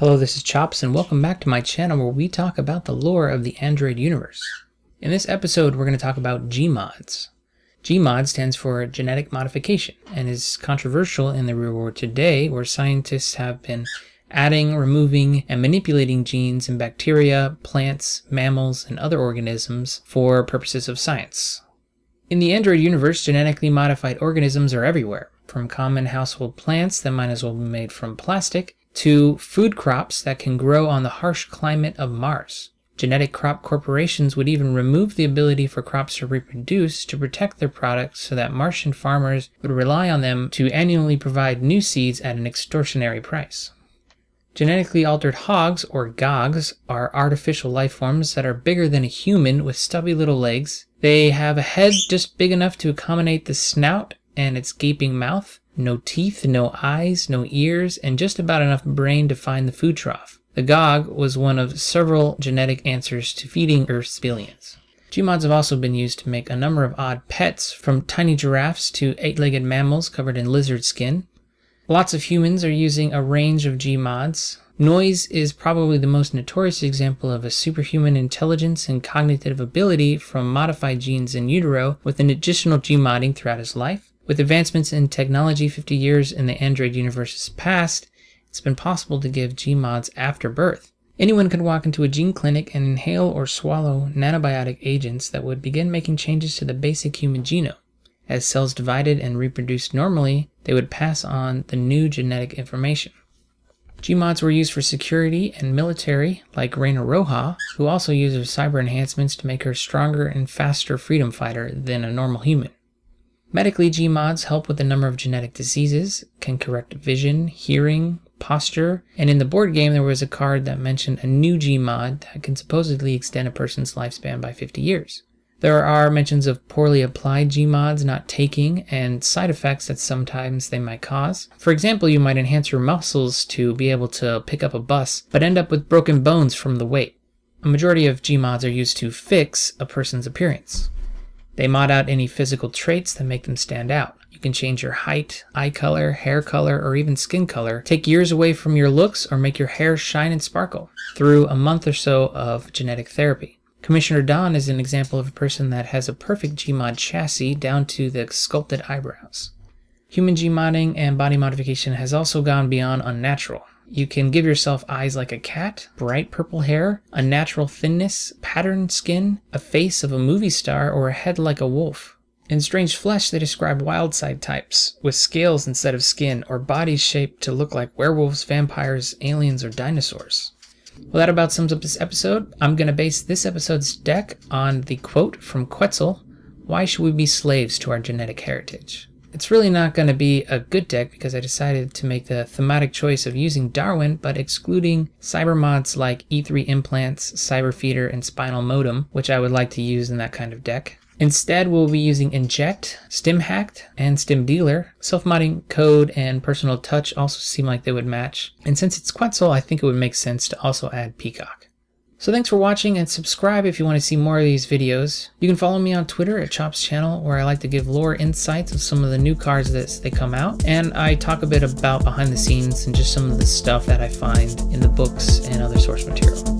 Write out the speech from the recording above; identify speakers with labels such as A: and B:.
A: Hello, this is Chops, and welcome back to my channel where we talk about the lore of the Android universe. In this episode, we're going to talk about Gmods. Gmod stands for genetic modification and is controversial in the real world today, where scientists have been adding, removing, and manipulating genes in bacteria, plants, mammals, and other organisms for purposes of science. In the Android universe, genetically modified organisms are everywhere, from common household plants that might as well be made from plastic, to food crops that can grow on the harsh climate of Mars. Genetic crop corporations would even remove the ability for crops to reproduce to protect their products so that Martian farmers would rely on them to annually provide new seeds at an extortionary price. Genetically altered hogs, or gogs, are artificial life forms that are bigger than a human with stubby little legs. They have a head just big enough to accommodate the snout and its gaping mouth, no teeth, no eyes, no ears, and just about enough brain to find the food trough. The Gog was one of several genetic answers to feeding Earth's billions. Gmods have also been used to make a number of odd pets, from tiny giraffes to eight-legged mammals covered in lizard skin. Lots of humans are using a range of Gmods. Noise is probably the most notorious example of a superhuman intelligence and cognitive ability from modified genes in utero with an additional Gmodding throughout his life. With advancements in technology 50 years in the Android universe's past, it's been possible to give Gmods after birth. Anyone could walk into a gene clinic and inhale or swallow nanobiotic agents that would begin making changes to the basic human genome. As cells divided and reproduced normally, they would pass on the new genetic information. Gmods were used for security and military, like Reina Roja, who also used her cyber enhancements to make her stronger and faster freedom fighter than a normal human. Medically, Gmods help with a number of genetic diseases, can correct vision, hearing, posture, and in the board game there was a card that mentioned a new Gmod that can supposedly extend a person's lifespan by 50 years. There are mentions of poorly applied Gmods not taking and side effects that sometimes they might cause. For example, you might enhance your muscles to be able to pick up a bus, but end up with broken bones from the weight. A majority of Gmods are used to fix a person's appearance. They mod out any physical traits that make them stand out. You can change your height, eye color, hair color, or even skin color, take years away from your looks, or make your hair shine and sparkle through a month or so of genetic therapy. Commissioner Dawn is an example of a person that has a perfect Gmod chassis down to the sculpted eyebrows. Human Gmodding and body modification has also gone beyond unnatural. You can give yourself eyes like a cat, bright purple hair, unnatural thinness, patterned skin, a face of a movie star, or a head like a wolf. In Strange Flesh, they describe wild side types, with scales instead of skin, or bodies shaped to look like werewolves, vampires, aliens, or dinosaurs. Well, that about sums up this episode. I'm going to base this episode's deck on the quote from Quetzal, "Why should we be slaves to our genetic heritage?" It's really not going to be a good deck because I decided to make the thematic choice of using Darwin but excluding cyber mods like E3 implants, cyber feeder, and spinal modem, which I would like to use in that kind of deck. Instead, we'll be using inject, stim hacked, and stim dealer. Self-modding code and personal touch also seem like they would match. And since it's Quetzal, I think it would make sense to also add peacock. So thanks for watching, and subscribe if you want to see more of these videos. You can follow me on Twitter at Chops Channel, where I like to give lore insights of some of the new cards as they come out, and I talk a bit about behind the scenes and just some of the stuff that I find in the books and other source material.